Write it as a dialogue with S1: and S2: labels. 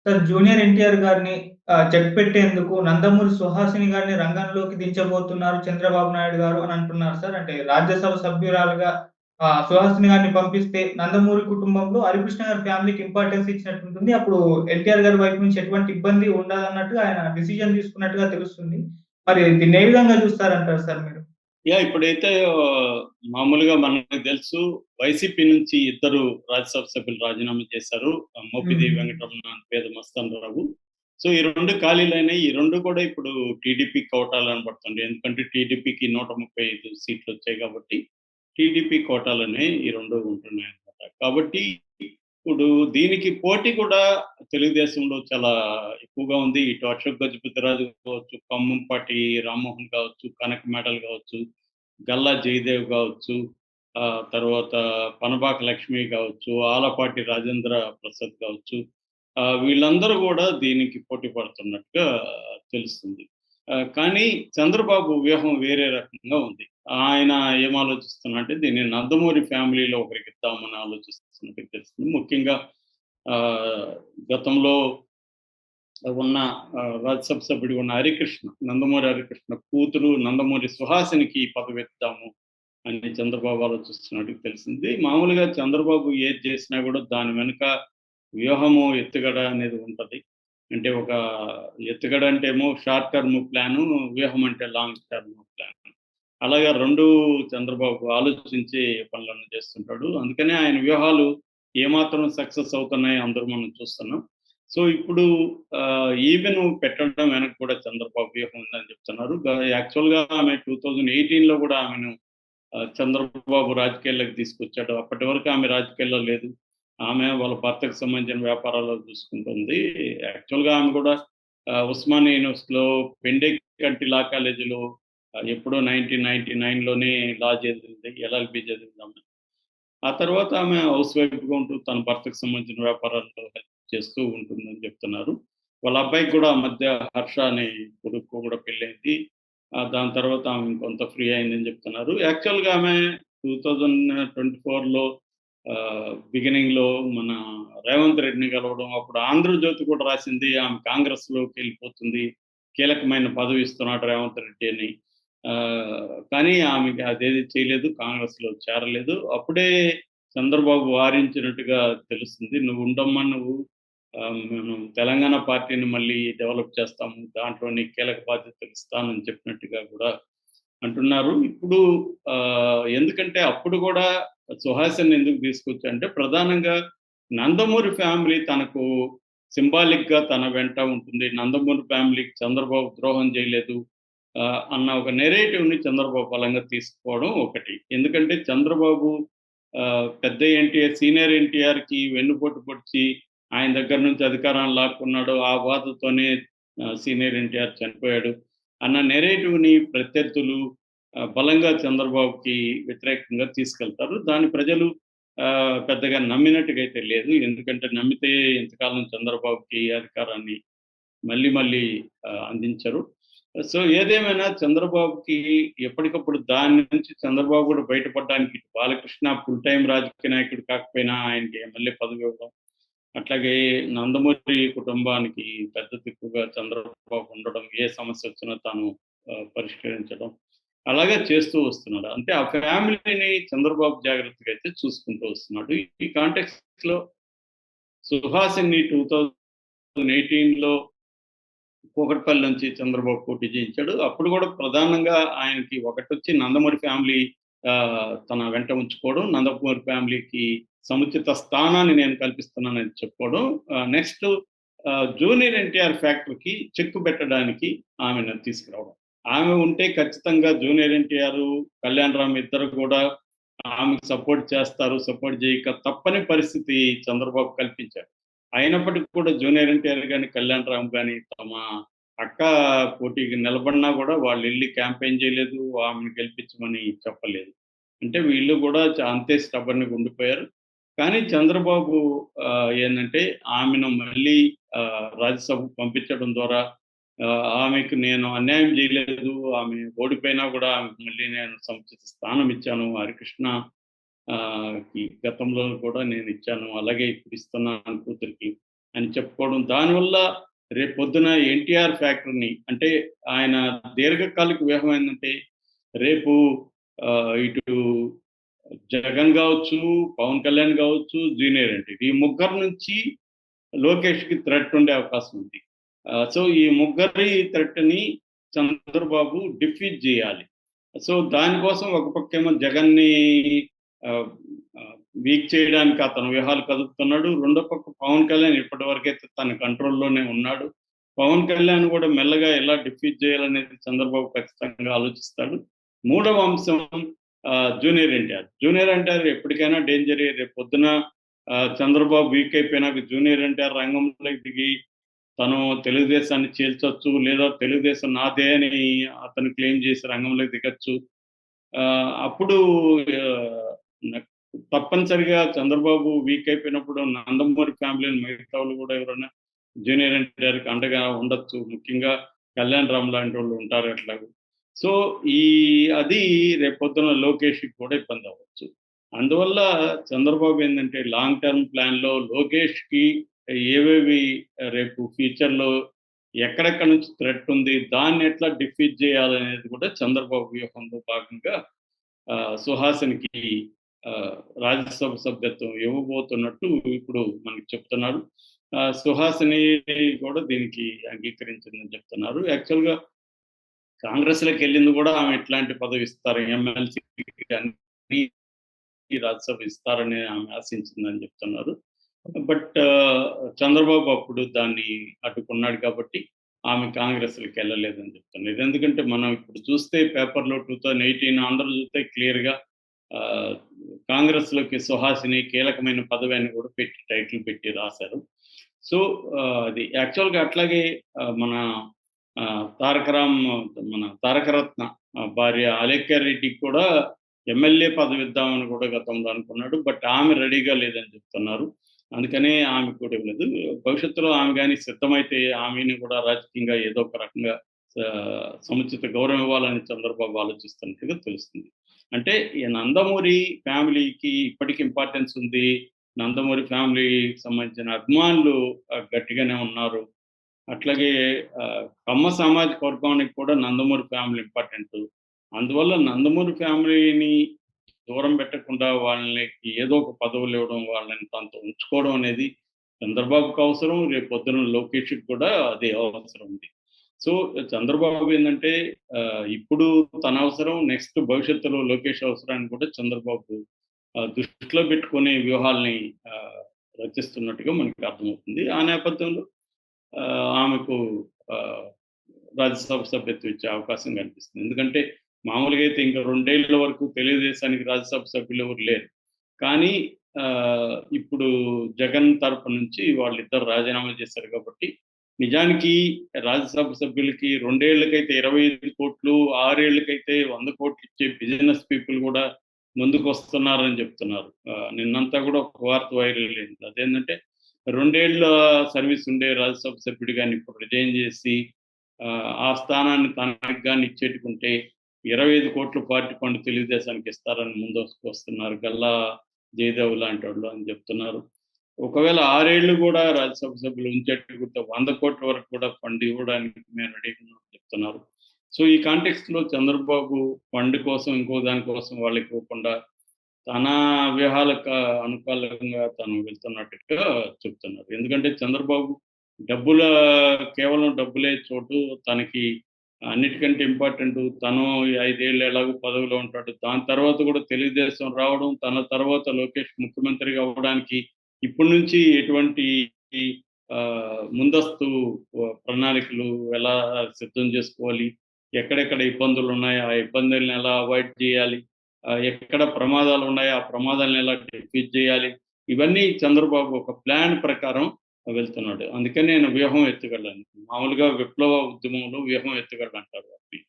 S1: Sir junior NTR గారిని check పెట్టేందుకు నందమూరి సుహాసిని గారిని రంగంలోకి దించబోతున్నారు చంద్రబాబు నాయుడు గారు అని అంటున్నారు సార్. అంటే రాజ్యసభ సభ్యురాలుగా సుహాసిని గారిని పంపిస్తే నందమూరి కుటుంబంలో హరికృష్ణ గారి ఫ్యామిలీకి ఇంపార్టెన్స్ ఇచ్చినట్టుంటుంది. అప్పుడు ఎన్టీఆర్ గారి వైపు నుంచి ఎటువంటి ఇబ్బంది ఉండదన్నట్టుగా ఆయన డిసిజన్ తీసుకున్నట్టుగా తెలుస్తుంది. మరి దీన్ని ఏ విధంగా చూస్తారంటారు సార్ మీరు?
S2: ఇప్పుడైతే మామూలుగా మనకు తెలుసు వైసీపీ నుంచి ఇద్దరు రాజ్యసభ సభ్యులు రాజీనామా చేశారు. మోపిదేవి
S1: హ్మ్.
S2: వెంకటరమణ, పేద మస్తానరావు. సో, ఈ 2 ఖాళీలైనాయి. ఈ 2 కూడా ఇప్పుడు టీడీపీకి కోటాలని పడుతుంది. ఎందుకంటే టీడీపీకి 135 సీట్లొచ్చాయి కాబట్టి, టీడీపీ కోటాలనే ఈ 2 ఉంటున్నాయన్నమాట. కాబట్టి ఇప్పుడు దీనికి పోటీ కూడా తెలుగుదేశంలో చాలా ఎక్కువగా ఉంది. ఇటు అశోక్ గజపతిరాజు కావచ్చు, ఖమ్మంపాటి రామ్మోహన్ కావచ్చు, కనక మేడల్ కావచ్చు, గల్లా జయదేవ్ కావచ్చు, తర్వాత పనబాక లక్ష్మి కావచ్చు, ఆలపాటి రాజేంద్ర ప్రసాద్ కావచ్చు. వీళ్ళందరూ కూడా దీనికి పోటీ పడుతున్నట్టుగా తెలుస్తుంది. కానీ చంద్రబాబు వ్యూహం వేరే రకంగా ఉంది. ఆయన ఏం ఆలోచిస్తున్నారంటే దీన్ని నందమూరి ఫ్యామిలీలో ఒకరికిద్దామని ఆలోచిస్తున్నట్టుగా తెలుస్తుంది. ముఖ్యంగా ఆహ్, గతంలో ఉన్న రాజ్యసభ సభ్యుడిగా ఉన్న హరికృష్ణ, నందమూరి హరికృష్ణ కూతురు నందమూరి సుహాసినికి ఈ పదవిద్దాము అని చంద్రబాబు ఆలోచిస్తున్నట్టుగా తెలిసింది. మామూలుగా చంద్రబాబు ఏది చేసినా కూడా దాని వెనుక వ్యూహము, ఎత్తుగడ అనేది ఉంటది. అంటే ఒక ఎత్తుగడ అంటే ఏమో షార్ట్ టర్మ్ ప్లాను, వ్యూహం అంటే లాంగ్ టర్మ్ ప్లాన్. అలాగా 2 చంద్రబాబు ఆలోచించి పనులన్నీ చేస్తుంటాడు. అందుకనే ఆయన వ్యూహాలు ఏమాత్రం సక్సెస్ అవుతున్నాయి అందరూ మనం చూస్తున్నాం. సో, ఇప్పుడు ఈవెన్ పెట్టడం వెనక కూడా చంద్రబాబు వ్యూహం ఉందని చెప్తున్నారు. యాక్చువల్‌గా ఆమె 2018లో కూడా ఆమెను చంద్రబాబు రాజకీయాల్లోకి తీసుకొచ్చాడు. అప్పటి వరకు ఆమె రాజకీయాల్లో లేదు. ఆమె వాళ్ళ భర్తకు సంబంధించిన వ్యాపారాలు చూసుకుంటుంది. యాక్చువల్‌గా ఆమె కూడా ఉస్మానియా యూనివర్సిటీలో పెండెకంటి లా కాలేజీలో ఎప్పుడో 1999లోనే లా చదివింది. ఎల్ఎల్‌బీ చదివిందామె. ఆ తర్వాత ఆమె హౌస్ వైఫ్‌గా ఉంటూ తన భర్తకు సంబంధించిన వ్యాపారాల్లో హెల్ప్ చేస్తూ ఉంటుందని చెప్తున్నారు. వాళ్ళ అబ్బాయికి కూడా ఆ మధ్య హర్ష అనే కొడుకు కూడా పెళ్ళైంది. దాని తర్వాత ఆమె కొంత ఫ్రీ అయిందని చెప్తున్నారు. యాక్చువల్‌గా ఆమె 2024లో బిగినింగ్‌లో మన రేవంత్ రెడ్డిని కలవడం, అప్పుడు 'ఆంధ్రజ్యోతి' కూడా రాసింది ఆమె కాంగ్రెస్‌లోకెళ్ళిపోతుంది. కీలకమైన పదవి ఇస్తున్నాడు రేవంత్ రెడ్డి అని. కానీ ఆమెకి అదేది చేయలేదు. కాంగ్రెస్‌లో చేరలేదు. అప్పుడే చంద్రబాబు వారించినట్టుగా తెలుస్తుంది. "నువ్వు ఉండమ్మా నువ్వు. మనం తెలంగాణ పార్టీని మళ్ళీ డెవలప్ చేస్తాము. దాంట్లో నీకు కీలక బాధ్యతలు ఇస్తానని" చెప్పినట్టుగా కూడా అంటున్నారు. ఇప్పుడు ఎందుకంటే అప్పుడు కూడా సుహాసిని ఎందుకు తీసుకొచ్చంటే ప్రధానంగా నందమూరి ఫ్యామిలీ తనకు సింబాలిక్‌గా తన వెంట ఉంటుంది. నందమూరి ఫ్యామిలీకి చంద్రబాబు ద్రోహం చేయలేదు. అన్న ఒక నెరేటివ్‌ని చంద్రబాబు బలంగా తీసుకోవడం ఒకటి. ఎందుకంటే చంద్రబాబు పెద్ద ఎన్టీఆర్, సీనియర్ ఎన్టీఆర్‌కి వెన్నుపోటు పొడిచి ఆయన దగ్గర నుంచి అధికారాన్ని లాక్కున్నాడు. ఆ బాధతోనే సీనియర్ ఎన్టీఆర్ చనిపోయాడు అన్న నెరేటివ్‌ని ప్రత్యర్థులు బలంగా చంద్రబాబుకి వ్యతిరేకంగా తీసుకెళ్తారు. దాన్ని ప్రజలు పెద్దగా నమ్మినట్టుగా అయితే లేదు. ఎందుకంటే నమ్మితే ఇంతకాలం చంద్రబాబుకి అధికారాన్ని మళ్ళీ మళ్ళీ అందించరు. సో, ఏదేమైనా చంద్రబాబుకి ఎప్పటికప్పుడు దాని నుంచి చంద్రబాబు కూడా బయటపడడానికి ఇటు బాలకృష్ణ ఫుల్ టైమ్ రాజకీయ నాయకుడు కాకపోయినా ఆయనకి ఎమ్మెల్యే పదవి ఇవ్వడం. అట్లాగే నందమూరి కుటుంబానికి పెద్ద దిక్కుగా చంద్రబాబు ఉండడం. ఏ సమస్య వచ్చినా తాను పరిష్కరించడం. అలాగే చేస్తూ వస్తున్నాడు. అంటే ఆ ఫ్యామిలీని చంద్రబాబు జాగ్రత్తగా అయితే చూసుకుంటూ వస్తున్నాడు. ఈ కాంటెక్స్ట్‌లో సుహాసిని 2018లో కూకట్పల్లి నుంచి చంద్రబాబు పోటీ చేయించాడు. అప్పుడు కూడా ప్రధానంగా ఆయనకి ఒకటొచ్చి నందమూరి ఫ్యామిలీ తన వెంట ఉంచుకోవడం, నందమూరి ఫ్యామిలీకి సముచిత స్థానాన్ని నేను కల్పిస్తున్నానని చెప్పుకోవడం. నెక్స్ట్ జూనియర్ ఎన్టీఆర్ ఫ్యాక్టరీకి చెక్ పెట్టడానికి ఆమెను తీసుకురావడం. ఆమె ఉంటే ఖచ్చితంగా జూనియర్ ఎన్టీఆర్, కళ్యాణరామ్ ఇద్దరు కూడా ఆమెకు సపోర్ట్ చేస్తారు. సపోర్ట్ చేయక తప్పని పరిస్థితి చంద్రబాబు కల్పించారు. అయినప్పటికి కూడా జూనియర్ ఎన్టీఆర్ గాని, కళ్యాణరామ్ గాని తమ అక్క పోటీకి నిలబడినా కూడా వాళ్ళెళ్లి క్యాంపెయిన్ చేయలేదు. ఆమెను గెలిపించమని చెప్పలేదు. అంటే వీళ్ళు కూడా అంతే స్టబర్న్‌గా ఉండిపోయారు. కానీ చంద్రబాబు ఏందంటే ఆమెను మళ్ళీ రాజ్యసభకు పంపించడం ద్వారా ఆమెకు నేను అన్యాయం చేయలేదు. ఆమె ఓడిపోయినా కూడా ఆమెకు మళ్ళీ నేను సముచిత స్థానం ఇచ్చాను. హరికృష్ణ గతంలో కూడా నేను ఇచ్చాను. అలాగే ఇప్పుడు ఇస్తున్నాను కూతురికి అని చెప్పుకోవడం. దానివల్ల రేపొద్దున ఎన్టీఆర్ ఫ్యాక్టర్‌ని అంటే ఆయన దీర్ఘకాలిక వ్యూహం ఏందంటే రేపు ఇటు జగన్ గావచ్చు, పవన్ కళ్యాణ్ గావచ్చు, జూనియర్ ఎన్టీఆర్ ఈ ముగ్గురు నుంచి లోకేష్‌కి థ్రెట్ ఉండే అవకాశం ఉంది. సో, ఈ ముగ్గురి థ్రెట్‌ని చంద్రబాబు డిఫీట్ జేయాలి. సో, దానికోసం ఒక పక్కేమో జగన్‌ని ఆహ్, ఆహ్, వీక్ చేయడానికి అతను వ్యూహాలు కదుపుతున్నాడు. రెండో పక్క పవన్ కళ్యాణ్ ఇప్పటివరకైతే తన కంట్రోల్‌లోనే ఉన్నాడు. పవన్ కళ్యాణ్ గూడా మెల్లగా ఎలా డిఫీట్ చేయాలనేది చంద్రబాబు ఖచ్చితంగా ఆలోచిస్తాడు. మూడవ అంశం జూనియర్ ఎన్టీఆర్. జూనియర్ ఎన్టీఆర్ ఎప్పటికైనా డేంజరే. రేపొద్దున చంద్రబాబు వీక్ అయిపోయినాక జూనియర్ ఎన్టీఆర్ రంగంలోకి దిగి తను తెలుగుదేశాన్ని చీల్చొచ్చు. లేదా తెలుగుదేశం నాదే అని అతను క్లెయిమ్ చేసి రంగంలోకి దిగొచ్చు. అప్పుడు ఆహ్, నక్ తప్పనిసరిగా చంద్రబాబు వీక్ అయిపోయినప్పుడు నందమూరి ఫ్యామిలీని మిగతా వాళ్ళు కూడా ఎవరైనా జూనియర్ ఎన్టీఆర్‌కి అండగా ఉండొచ్చు. ముఖ్యంగా కళ్యాణ్ రామ్ లాంటోళ్ళు ఉంటారు ఎట్లాగో. సో, ఈ అది రేపొద్దున లోకేష్‌కి కూడా ఇబ్బందవ్వచ్చు. అందువల్ల చంద్రబాబు ఏందంటే లాంగ్ టర్మ్ ప్లాన్‌లో లోకేష్‌కి ఏవేవి రేపు ఫ్యూచర్‌లో ఎక్కడెక్కడి నుంచి థ్రెట్ ఉంది, దాన్ని ఎట్లా డిఫీట్ చేయాలనేది కూడా చంద్రబాబు వ్యూహంలో భాగంగా సుహాసినికి ఆహ్, రాజ్యసభ సభ్యత్వం ఇవ్వబోతున్నట్టు ఇప్పుడు మనకి చెప్తున్నారు. సుహాసిని కూడా దీనికి అంగీకరించిందని చెప్తున్నారు. యాక్చువల్‌గా కాంగ్రెస్‌లోకెళ్ళింది కూడా ఆమె ఇట్లాంటి పదవి ఇస్తారు. ఎమ్మెల్సీ గాని రాజ్యసభ ఇస్తారని ఆమె ఆశించిందని చెప్తున్నారు. బట్ చంద్రబాబు అప్పుడు దాన్ని అడ్డుకున్నాడు కాబట్టి ఆమె కాంగ్రెస్‌లోకెళ్ళలేదని చెప్తున్నారు. ఇది ఎందుకంటే మనం ఇప్పుడు చూస్తే పేపర్‌లో 2018 అందరూ చూస్తే క్లియర్‌గా ఆహ్, కాంగ్రెస్‌లోకి సుహాసిని కీలకమైన పదవి అని కూడా పెట్టి టైటిల్ పెట్టి రాశారు. సో, అది యాక్చువల్‌గా అట్లాగే మన మన తారకరత్న భార్య అలేఖ్య రెడ్డికి కూడా ఎమ్మెల్యే పదవి ఇద్దామని కూడా గతంలో అనుకున్నాడు. బట్ ఆమె రెడీగా లేదని చెప్తున్నారు. అందుకనే ఆమెకు కూడా ఇవ్వలేదు. భవిష్యత్తులో ఆమె గాని సిద్ధమైతే ఆమెని కూడా రాజకీయంగా ఏదో ఒక రకంగా సముచిత గౌరవం ఇవ్వాలని చంద్రబాబు ఆలోచిస్తున్నట్టుగా తెలుస్తుంది. అంటే ఈ నందమూరి ఫ్యామిలీకి ఇప్పటికి ఇంపార్టెన్స్ ఉంది. నందమూరి ఫ్యామిలీకి సంబంధించిన అభిమానులు గట్టిగానే ఉన్నారు. అట్లాగే కమ్మ సామాజిక వర్గానికి కూడా నందమూరి ఫ్యామిలీ ఇంపార్టెంటు. అందువల్ల నందమూరి ఫ్యామిలీని దూరం పెట్టకుండా వాళ్ళకి ఏదో ఒక పదవులివ్వడం, వాళ్ళని తనతో ఉంచుకోవడం అనేది చంద్రబాబుకి అవసరం. రేపొద్దున లోకేష్‌కి కూడా అదే అవసరం ఉంది. సో, చంద్రబాబు ఏందంటే ఇప్పుడు తన అవసరం, నెక్స్ట్ భవిష్యత్తులో లోకేష్ అవసరాన్ని కూడా చంద్రబాబు దృష్టిలో పెట్టుకొని వ్యూహాల్ని రచిస్తున్నట్టుగా మనకి అర్థమవుతుంది. ఆ నేపథ్యంలో ఆమెకు ఆహ్, రాజ్యసభ సభ్యత్వం ఇచ్చే అవకాశం కనిపిస్తుంది. ఎందుకంటే మామూలుగా అయితే ఇంకా 2 ఏళ్ల వరకు తెలుగుదేశానికి రాజ్యసభ సభ్యులు ఎవరు లేరు. కానీ ఇప్పుడు జగన్ తరపు నుంచి వాళ్ళిద్దరు రాజీనామా చేశారు కాబట్టి, నిజానికి రాజ్యసభ సభ్యులకి 2 ఏళ్లకైతే 25,00,00,000, 6 ఏళ్లకైతే 100,00,00,000 ఇచ్చే బిజినెస్ పీపుల్ కూడా ముందుకొస్తున్నారని చెప్తున్నారు. నిన్నంతా కూడా ఒక వార్త వైరల్ అయింది. అదేంటంటే 2 ఏళ్ల సర్వీస్ ఉండే రాజ్యసభ సభ్యుడు గాని ఇప్పుడు రిజైన్ చేసి ఆ స్థానాన్ని తనకి గాని ఇచ్చేట్టుకుంటే 25,00,00,000 పార్టీ ఫండ్ తెలుగుదేశానికి ఇస్తారని ముందస్తుకొస్తున్నారు. గల్లా జయదేవ్ లాంటోళ్ళు అని చెప్తున్నారు. ఒకవేళ 6 ఏళ్ళు కూడా రాజ్యసభ సభ్యులు ఉంచేట్టుకుంటే 100,00,00,000 వరకు కూడా ఫండ్ ఇవ్వడానికి మేము రెడీగా ఉన్నామని చెప్తున్నారు. సో, ఈ కాంటెక్స్ట్‌లో చంద్రబాబు ఫండ్ కోసం, ఇంకో దాని కోసం వాళ్ళకి ఇవ్వకుండా తన వ్యూహాలకు అనుకూలంగా తను వెళ్తున్నట్టుగా చెప్తున్నారు. ఎందుకంటే చంద్రబాబు డబ్బుల కేవలం డబ్బులే చోటు తనకి అన్నిటికంటే ఇంపార్టెంటు తను 5 ఏళ్ళు ఎలాగో పదవిలో ఉంటాడు. దాని తర్వాత కూడా తెలుగుదేశం రావడం, తన తర్వాత లోకేష్ ముఖ్యమంత్రిగా అవ్వడానికి ఇప్పటి నుంచి ఎటువంటి ముందస్తు ప్రణాళికలు ఎలా సిద్ధం చేసుకోవాలి, ఎక్కడెక్కడ ఇబ్బందులున్నాయి, ఆ ఇబ్బందుల్ని ఎలా అవాయిడ్ చేయాలి, ఎక్కడ ప్రమాదాలున్నాయో ఆ ప్రమాదాలను ఎలా డిఫీట్ చేయాలి, ఇవన్నీ చంద్రబాబు ఒక ప్లాన్ ప్రకారం వెళ్తున్నాడు. అందుకని నేను వ్యూహం ఎత్తుగడని. మామూలుగా విప్లవ ఉద్యమంలో వ్యూహం ఎత్తుగడ అంటారు వాటిని.